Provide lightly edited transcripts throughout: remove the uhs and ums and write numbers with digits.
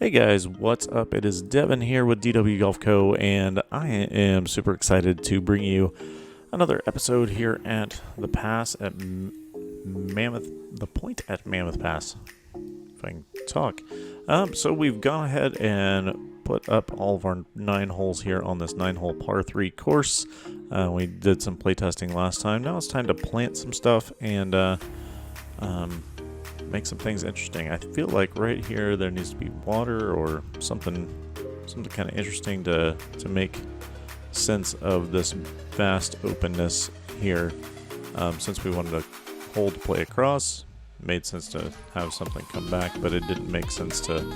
Hey guys, what's up? It is Devin here with DW Golf Co. and I am super excited to bring you another episode here at the pass at the point at Mammoth Pass, if I can talk. So we've gone ahead and put up all of our 9 holes here on this 9-hole par 3 course. We did some playtesting last time. Now it's time to plant some stuff and make some things interesting. I feel like right here there needs to be water or something kind of interesting to make sense of this vast openness here. Since we wanted a hole to play across, it made sense to have something come back, but it didn't make sense to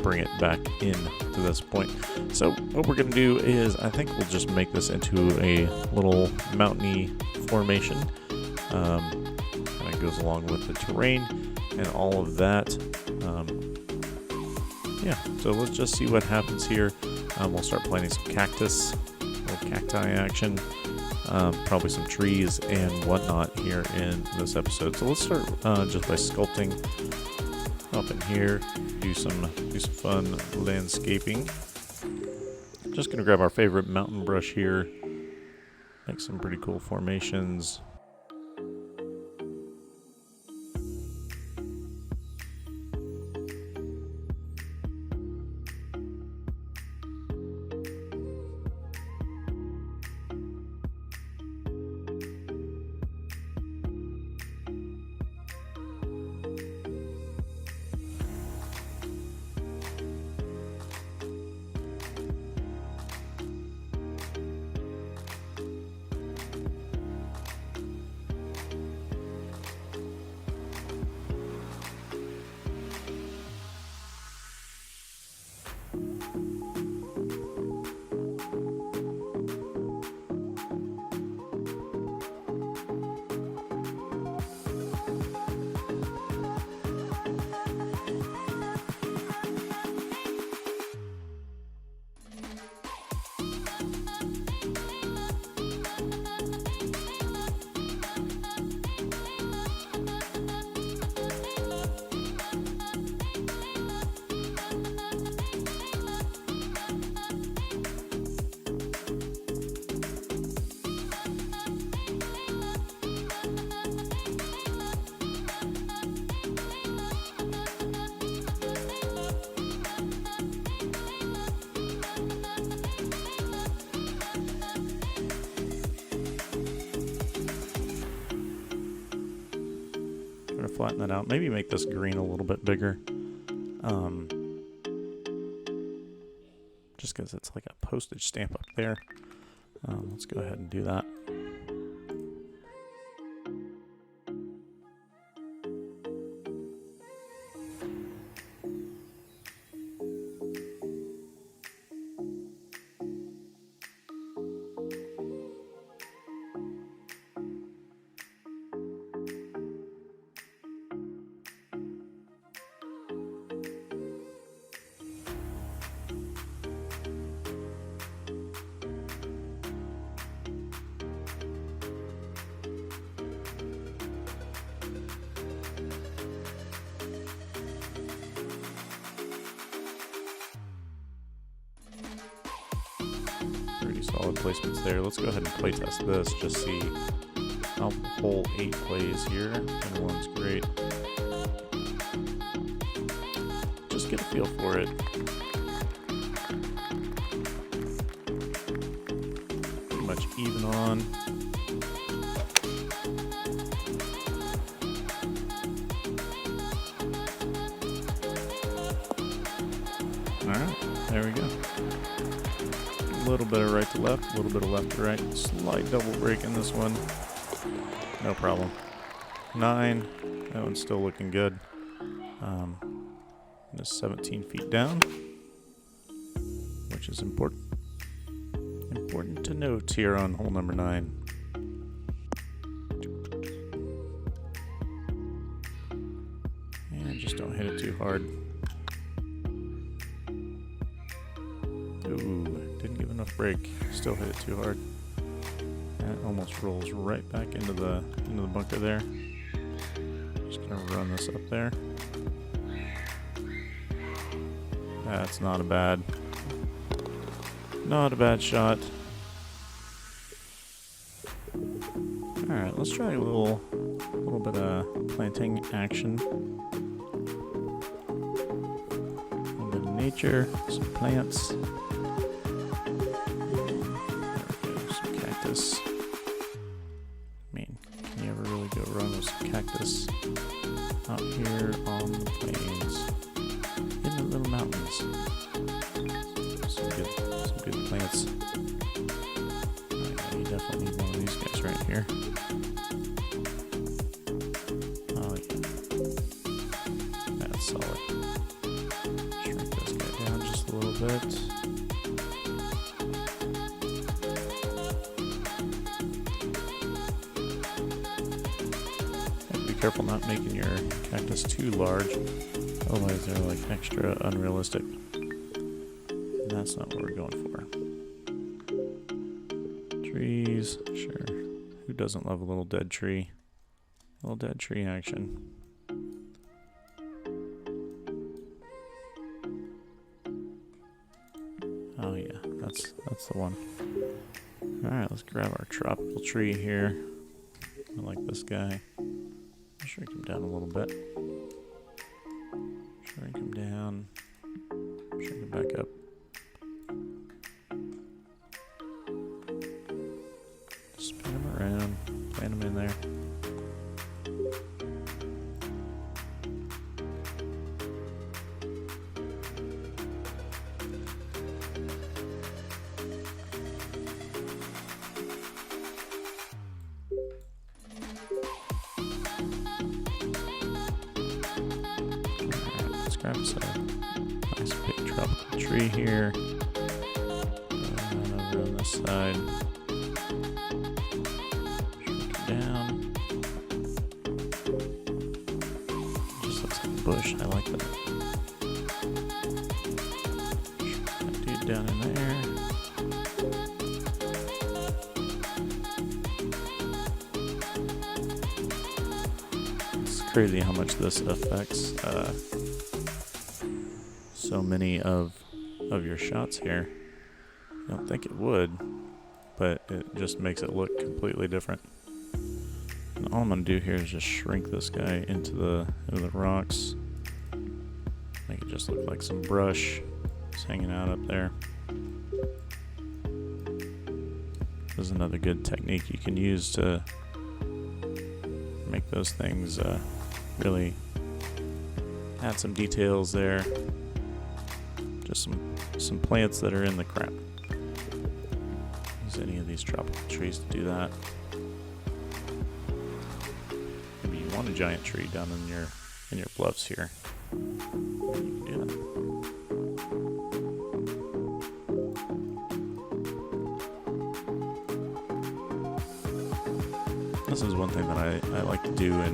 bring it back in to this point. So what we're going to do is I think we'll just make this into a little mountainy formation. Kind of goes along with the terrain and all of that. Yeah, so let's just see what happens here. We'll start planting some cactus, little cacti action, probably some trees and whatnot here in this episode. So let's start just by sculpting up in here, do some fun landscaping. Just gonna grab our favorite mountain brush here, make some pretty cool formations. Flatten that out. Maybe make this green a little bit bigger. Just because it's like a postage stamp up there. Let's go ahead and do that. Pretty solid placements there. Let's go ahead and play test this, just see how hole 8 plays here. And one's great. Just get a feel for it. Pretty much even on. Alright, there we go. A little bit of right to left, a little bit of left to right. Slight double break in this one. No problem. 9. That one's still looking good. Just 17 feet down, which is important. Important to note here on hole number 9. And just don't hit it too hard. Ooh, didn't give enough break. Still hit it too hard. That almost rolls right back into the bunker there. Just gonna run this up there. That's not a bad shot. Alright, let's try a little bit of planting action. A little bit of nature, some plants. There we go, some cactus. I mean, can you ever really go wrong with some cactus out here on the plains? In the little mountains. Some good plants. You definitely need one of these guys right here. Oh yeah. That's solid. Shrink this guy down just a little bit. Have to be careful not making your cactus too large. Otherwise they're like extra unrealistic. And that's not what we're going for. Trees, sure. Who doesn't love a little dead tree? A little dead tree action. Oh yeah, that's the one. Alright, let's grab our tropical tree here. I like this guy. Shrink him down a little bit. Shrink him down. Shrink him back up. Spin him around. Plant him in there. Grab us a nice big tropical tree here. And over on this side. Shrink it down. Just looks like a bush. I like that. Shrink that dude down in there. It's crazy how much this affects so many of your shots here. I don't think it would, but it just makes it look completely different. And all I'm gonna do here is just shrink this guy into the rocks. Make it just look like some brush just hanging out up there. This is another good technique you can use to make those things really add some details there. Just some plants that are in the crap. Use any of these tropical trees to do that. Maybe you want a giant tree down in your bluffs here. You can do that. This is one thing that I like to do in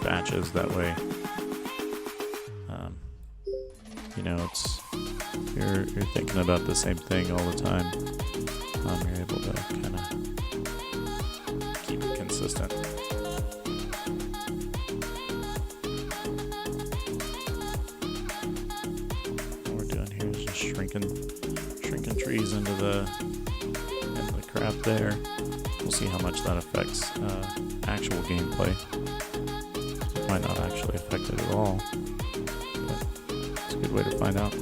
batches. That way, you know, it's you're thinking about the same thing all the time. You're able to kind of keep it consistent. What we're doing here is just shrinking trees into the crap there. We'll see how much that affects actual gameplay. It might not actually affect it at all, but it's a good way to find out.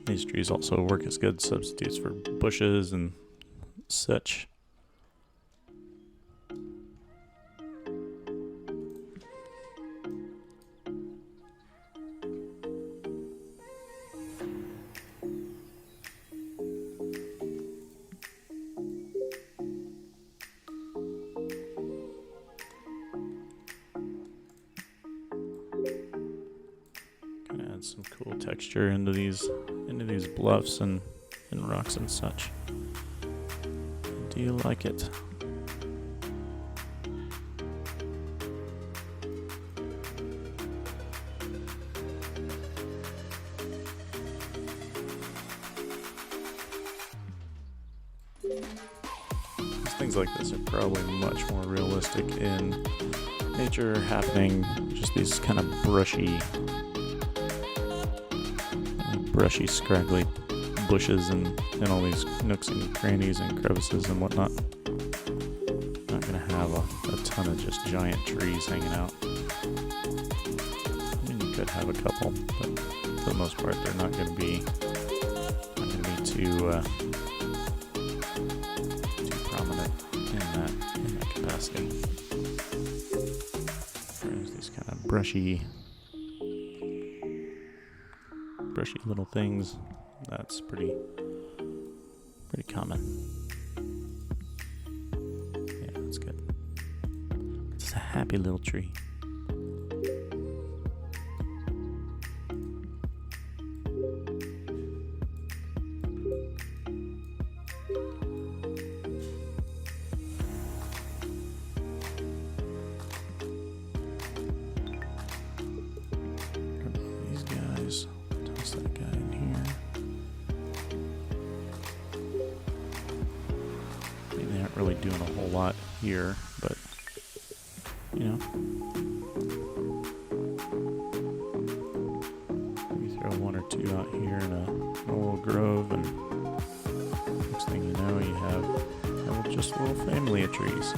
These trees also work as good substitutes for bushes and such. Add some cool texture into these bluffs and rocks and such. Do you like it? These things like this are probably much more realistic in nature happening. Just these kind of brushy, scraggly bushes and all these nooks and crannies and crevices and whatnot. Not gonna have a ton of just giant trees hanging out. I mean, you could have a couple, but for the most part, they're not gonna be too prominent in that capacity. There's these kind of brushy little things. That's pretty common. Yeah, that's good. It's a happy little tree. These guys. Toss that guy in here. I mean, they aren't really doing a whole lot here, but you know, maybe throw one or two out here in a little grove, and next thing you know, you have just a little family of trees.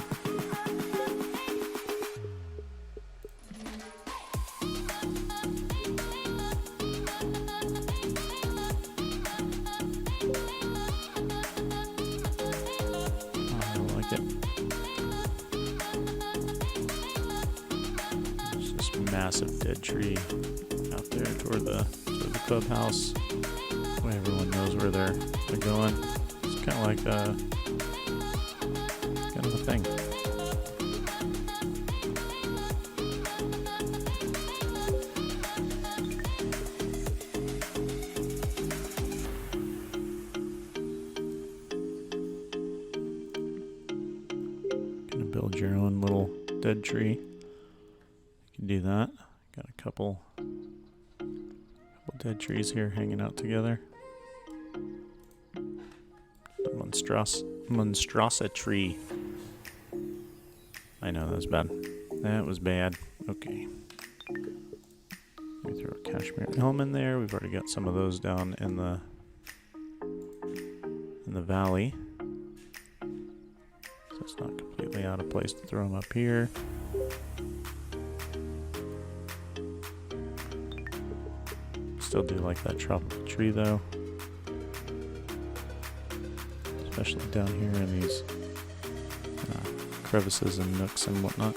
There's this massive dead tree out there toward the clubhouse. Way everyone knows where they're going. It's kind of like kind of a thing. Build your own little dead tree. You can do that. Got a couple dead trees here hanging out together. The Monstrosa tree. I know that was bad. That was bad. Okay. Let me throw a cashmere elm in there. We've already got some of those down in the valley. So it's not completely out of place to throw them up here. Still do like that tropical tree though. Especially down here in these crevices and nooks and whatnot.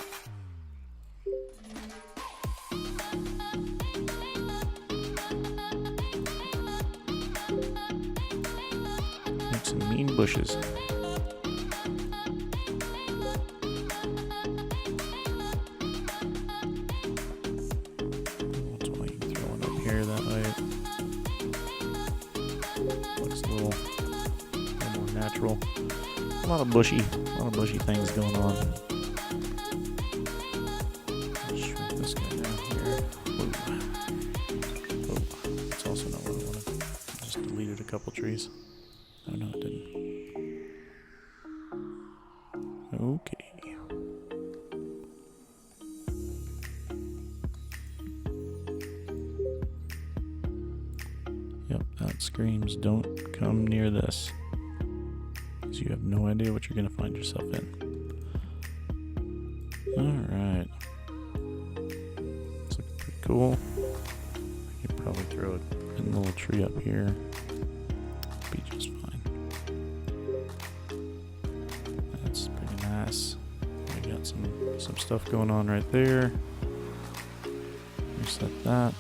Make some mean bushes. That's why you can throw one up here that way. Looks a little more natural. A lot of bushy things going on. Let's shrink this guy down here. Oh, that's also not what I wanted. I just deleted a couple trees. Oh no, it didn't. Okay. Yep, that screams don't come near this. Because you have no idea what you're going to find yourself in. Alright. It's looking pretty cool. I could probably throw a little tree up here. Be just fine. That's pretty nice. We got some stuff going on right there. Reset that.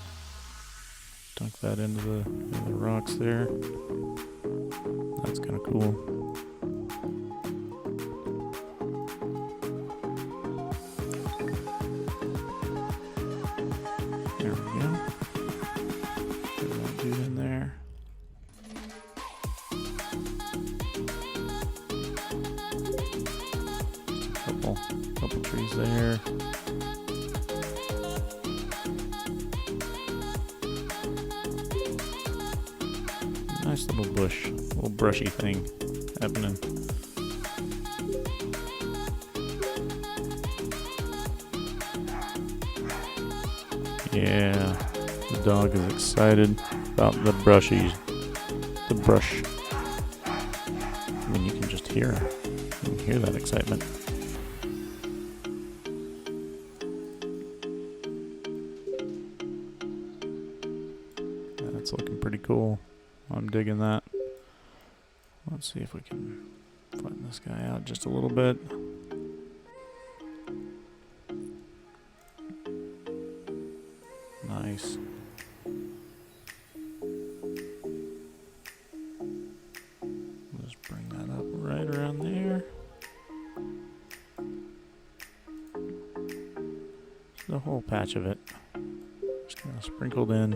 Dunk that into the rocks there. That's kind of cool. There we go. Put that dude in there. Just a couple trees there. Nice little bush, little brushy thing happening. Yeah, the dog is excited about the brush. I mean, you can just hear that excitement. That's looking pretty cool. I'm digging that. Let's see if we can flatten this guy out just a little bit. Nice. Just bring that up right around there. Just the whole patch of it. Just kind of sprinkled in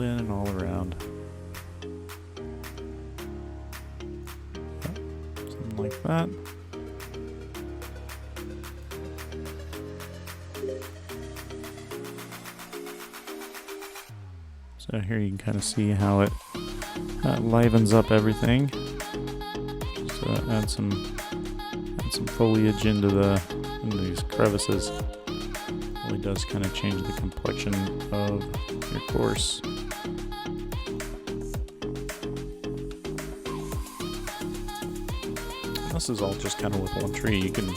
and all around. Yep. Something like that. So here you can kind of see how it livens up everything. Just add some foliage into these crevices. Really does kind of change the complexion of your course. This is all just kind of with one tree. You can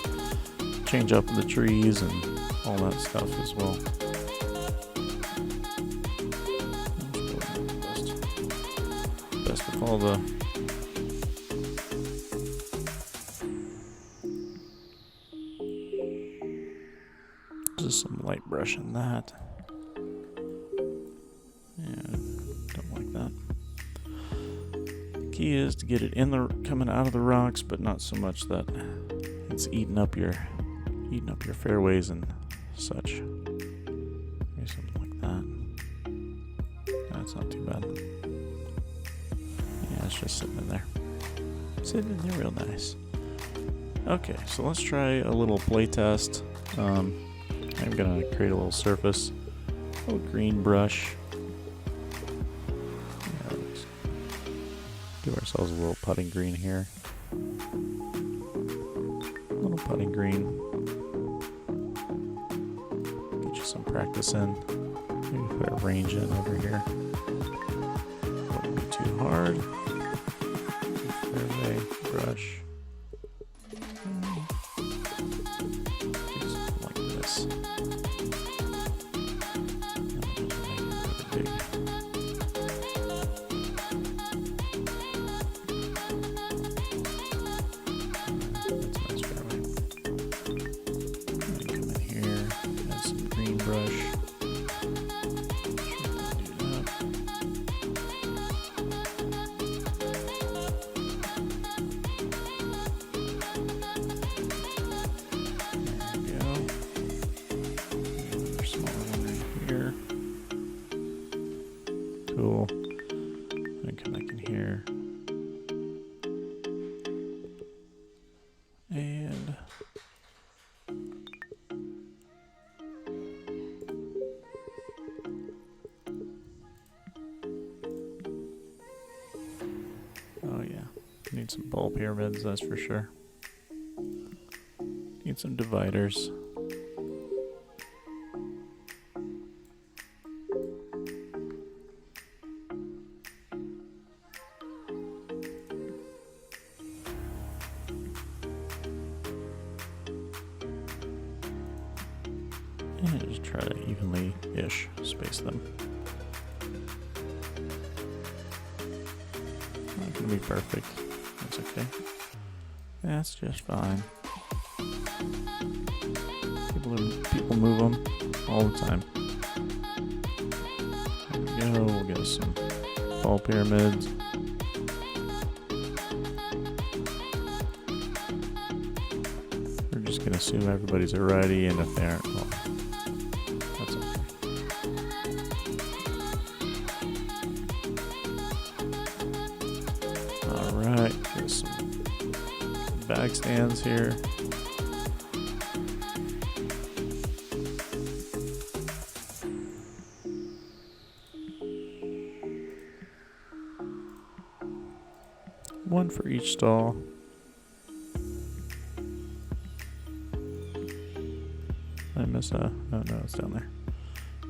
change up the trees and all that stuff as well. Best of all the just some light brush in that. Yeah, don't like that. The key is to get it coming out of the rocks, but not so much that it's eating up your fairways and such. Maybe something like that. That's not too bad. Yeah, it's just sitting in there. Sitting in there real nice. Okay, so let's try a little play test. I'm gonna create a little surface, a little green brush. Yeah, let's give ourselves a little putting green here. A little putting green. Get you some practice in. Maybe put a range in over here. Wouldn't be too hard. Fairway brush. Cool. And come back in here. And oh yeah, need some ball pyramids, that's for sure. Need some dividers. And just try to evenly-ish space them. Not gonna be perfect. That's okay. That's just fine. People move them all the time. There we go. We'll get some ball pyramids. We're just gonna assume everybody's already, and if they aren't, well, that's okay. Alright, get some bag stands here. One for each stall. I miss a... Oh no, it's down there.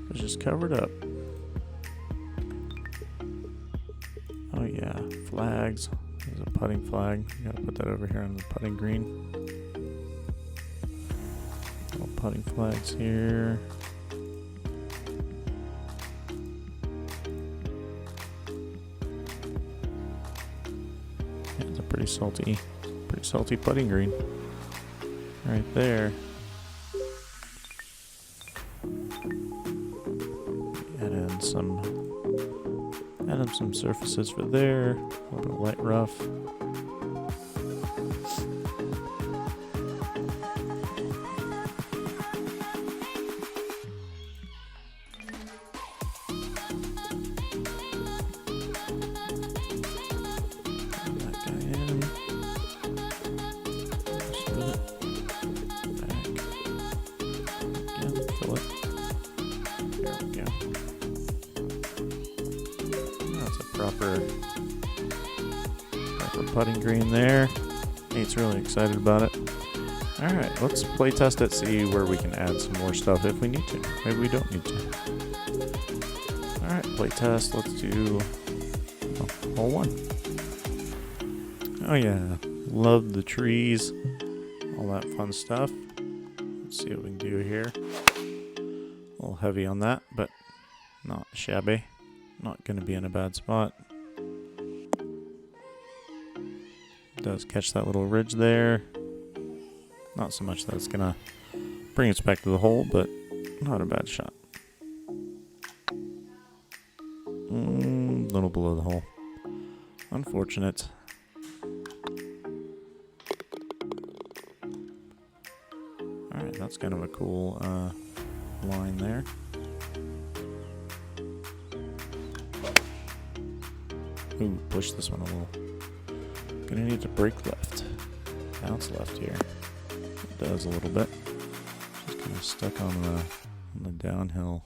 It's just covered up. Oh yeah, flags. There's a putting flag. You gotta put that over here on the putting green. Little putting flags here. Yeah, it's a pretty salty putting green. Right there. Add in some surfaces for there. A little bit of light rough. Put that guy in. Smooth it. Back. Again, fill it. There we go. That's a proper putting green there. Nate's really excited about it. Alright, let's play test it, see where we can add some more stuff if we need to. Maybe we don't need to. Alright, play test. Let's do hole 1. Oh yeah, love the trees. All that fun stuff. Let's see what we can do here. A little heavy on that, but not shabby. Not going to be in a bad spot. Does catch that little ridge there. Not so much that it's going to bring us back to the hole, but not a bad shot. Little below the hole. Unfortunate. Alright, that's kind of a cool line there. Ooh, push this one a little. Gonna need to break left. Bounce left here. It does a little bit. Just kind of stuck on the downhill.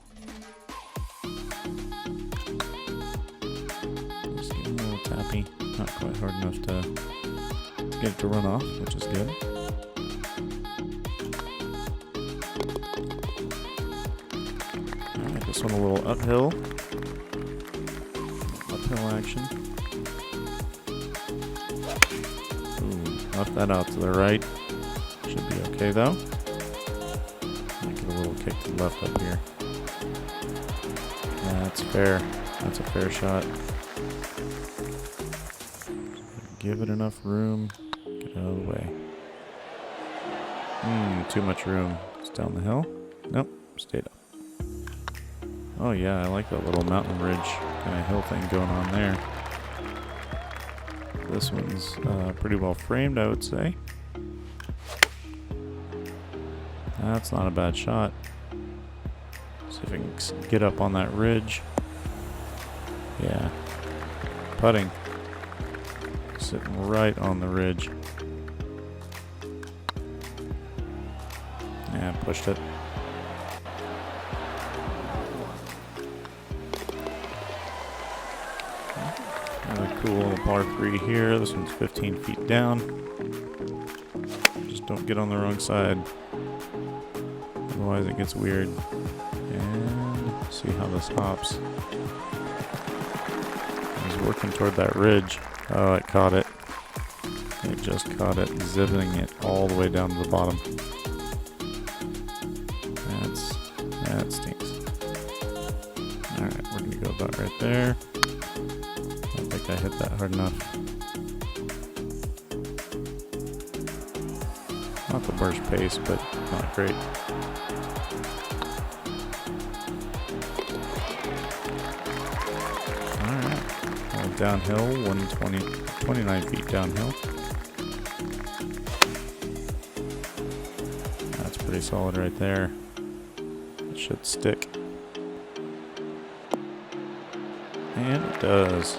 Just getting a little tappy. Not quite hard enough to get it to run off, which is good. Alright, this one a little uphill. Uphill action. Left that out to the right. Should be okay though. Might get a little kick to the left up here. That's fair. That's a fair shot. Give it enough room. Get out of the way. Too much room. It's down the hill. Nope. Stayed up. Oh yeah, I like that little mountain ridge kind of hill thing going on there. This one's pretty well framed, I would say. That's not a bad shot. See if I can get up on that ridge. Yeah. Putting. Sitting right on the ridge. Yeah, pushed it. Another cool little par 3 here. This one's 15 feet down. Just don't get on the wrong side. Otherwise it gets weird. And see how this hops. He's working toward that ridge. Oh, it caught it. It just caught it, zipping it all the way down to the bottom. That stinks. Alright, we're gonna go about right there. I don't think I hit that hard enough. Not the worst pace, but not great. Alright. Well, downhill, 29 feet downhill. That's pretty solid right there. It should stick. And it does.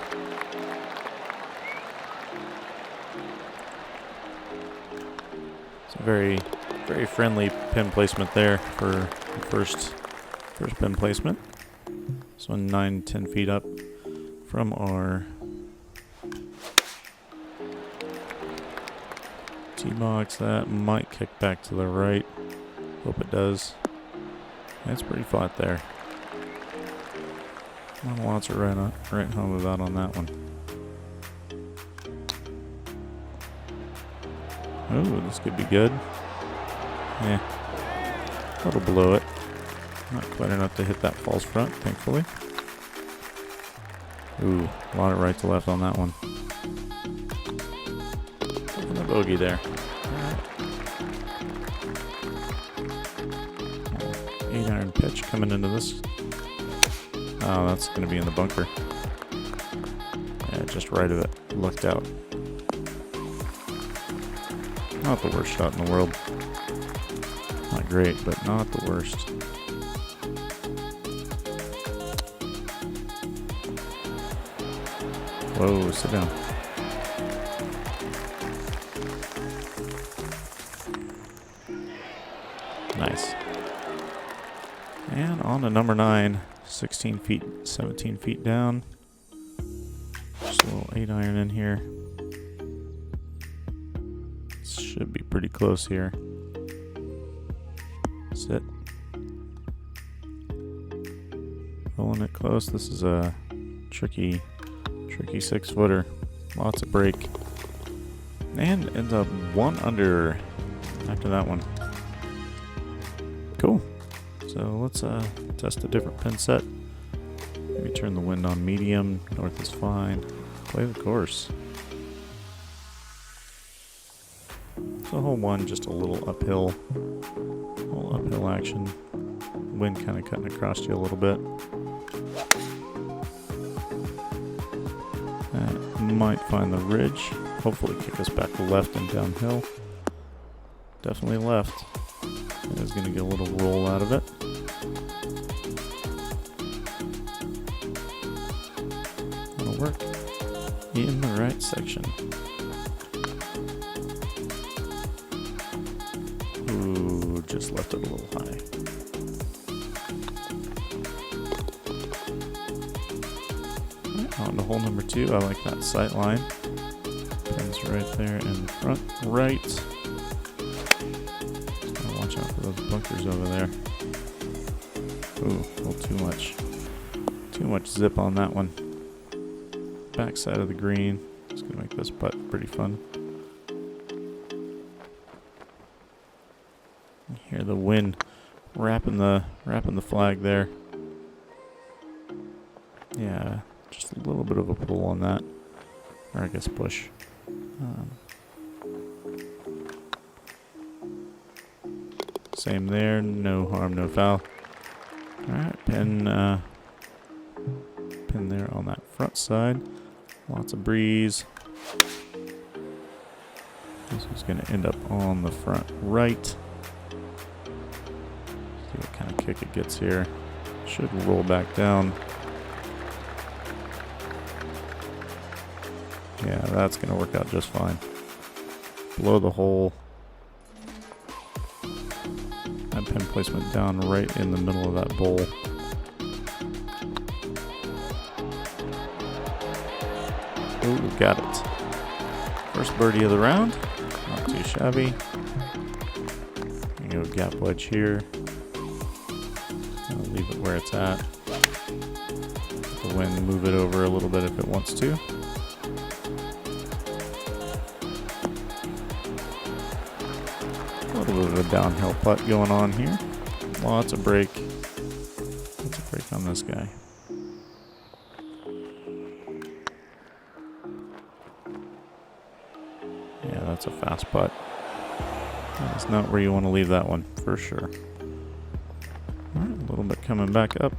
It's a very, very friendly pin placement there for the first pin placement. This one 9-10 feet up from our tee box. That might kick back to the right. Hope it does. It's pretty flat there. Not a lot to write home about on that one. Ooh, this could be good. Yeah, a little below it. Not quite enough to hit that false front, thankfully. Ooh, a lot of right to left on that one. And a bogey there. Alright. 8-iron pitch coming into this. Oh, that's going to be in the bunker. Yeah, just right of it. Lucked out. Not the worst shot in the world. Not great, but not the worst. Whoa, sit down. Nice. And on to number 9. 16 feet, 17 feet down. Just a little 8-iron in here. Should be pretty close here. Sit. Rolling it close. This is a tricky 6-footer. Lots of break. And ends up 1 under after that one. Cool. So let's test a different pin set. Maybe turn the wind on medium. North is fine. Play the course. So hole 1, just a little uphill action. Wind kind of cutting across you a little bit. Might find the ridge. Hopefully kick us back to left and downhill. Definitely left. Is going to get a little roll out of it. That'll work. In the right section. Ooh, just left it a little high. On to hole number 2. I like that sight line. Pins right there in the front right. Watch out for those bunkers over there. Ooh, a little too much. Too much zip on that one. Back side of the green. It's gonna make this putt pretty fun. You hear the wind wrapping the flag there. Yeah, just a little bit of a pull on that, or I guess push. Same there, no harm, no foul. Alright, pin there on that front side. Lots of breeze. This is going to end up on the front right. See what kind of kick it gets here. Should roll back down. Yeah, that's going to work out just fine. Below the hole. That pin placement down right in the middle of that bowl. Ooh, got it. First birdie of the round. Not too shabby. Go gap wedge here. I'll leave it where it's at. Let the wind move it over a little bit if it wants to. A little bit of a downhill putt going on here. Lots of break. Lots of break on this guy. Yeah, that's a fast putt. That's not where you want to leave that one, for sure. Alright, a little bit coming back up.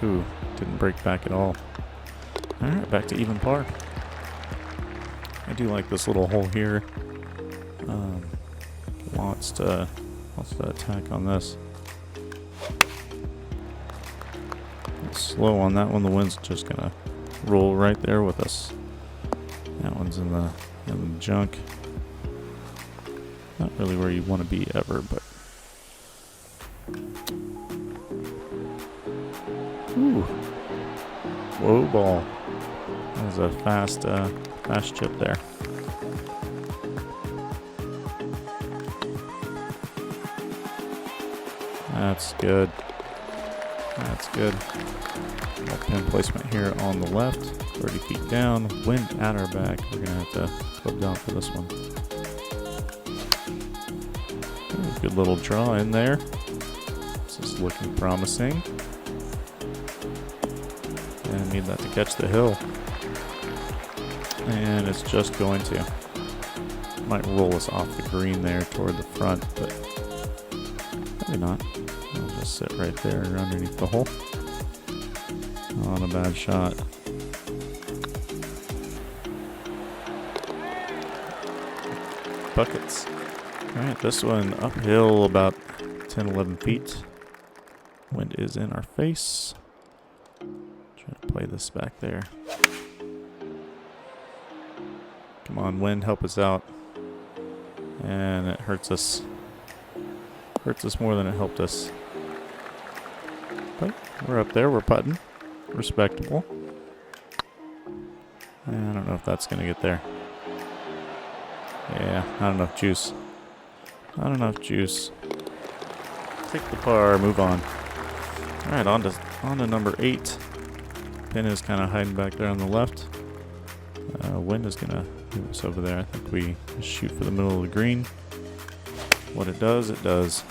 Ooh, didn't break back at all. Alright, back to even par. I do like this little hole here. Lots to attack on this. It's slow on that one. The wind's just gonna roll right there with us. That one's in the junk. Not really where you want to be ever, but ooh, whoa ball. That was a fast chip there. That's good. That's good. Little pin placement here on the left. 30 feet down. Wind at our back. We're going to have to club down for this one. Ooh, good little draw in there. This is looking promising. And need that to catch the hill. And it's just going to. Might roll us off the green there toward the front, but maybe not. I'll just sit right there underneath the hole. Not a bad shot. Buckets. Alright, this one uphill about 10, 11 feet. Wind is in our face. Try to play this back there. Come on, wind, help us out. And it hurts us. Hurts us more than it helped us. But we're up there, we're putting. Respectable. I don't know if that's going to get there. Yeah, not enough juice. Not enough juice. Take the par, move on. Alright, on to number 8. Pin is kind of hiding back there on the left. Wind is going to move us over there. I think we just shoot for the middle of the green. What it does, it does.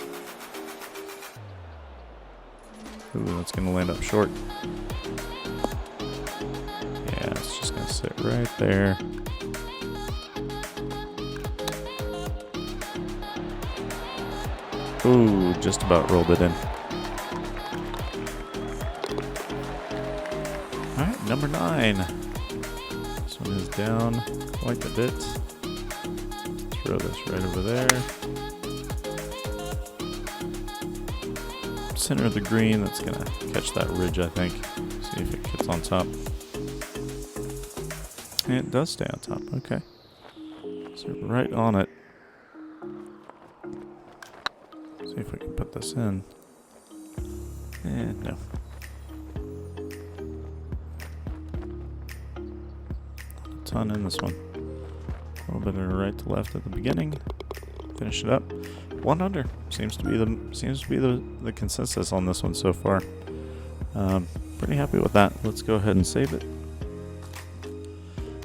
Ooh, that's going to land up short. Yeah, it's just going to sit right there. Ooh, just about rolled it in. Alright, number 9. This one is down quite a bit. Throw this right over there. Center of the green, that's going to catch that ridge, I think. See if it gets on top. And it does stay on top, okay. So right on it. See if we can put this in. And no. Not a ton in this one. A little bit of right to left at the beginning. Finish it up. 1 under seems to be the consensus on this one so far. Pretty happy with that. Let's go ahead and save it.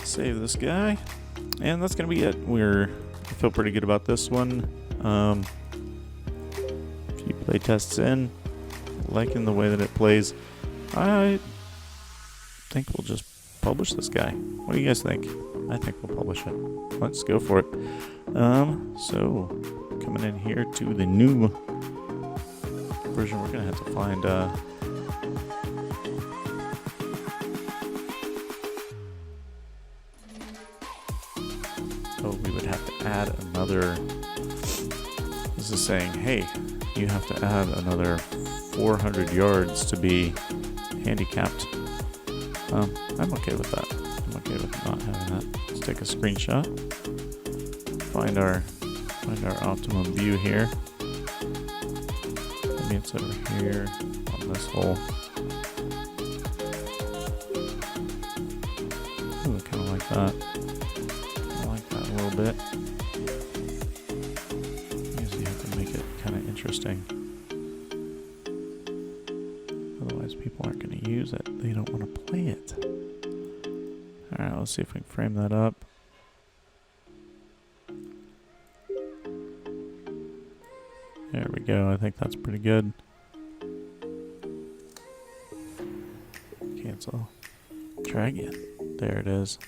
Save this guy, and that's gonna be it. I feel pretty good about this one. Few play tests in, liking the way that it plays. I think we'll just publish this guy. What do you guys think? I think we'll publish it. Let's go for it. So coming in here to the new version, we're gonna have to find we would have to add another. This is saying, hey, you have to add another 400 yards to be handicapped. I'm okay with that. I'm okay with not having that. Let's take a screenshot. Find our optimum view here. Maybe it's over here on this hole. Ooh, kind of like that. I like that a little bit. Usually you have to make it kind of interesting. Otherwise people aren't going to use it. They don't want to play it. Alright, let's see if we can frame that up. There we go. I think that's pretty good. Cancel. Try again. There it is.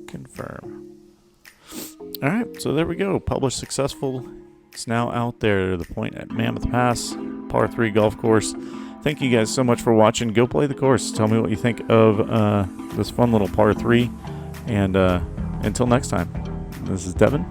Confirm. Alright, so there we go. Published successful. It's now out there. The point at Mammoth Pass, par 3 golf course. Thank you guys so much for watching. Go play the course. Tell me what you think of this fun little par 3. And until next time, this is Devin.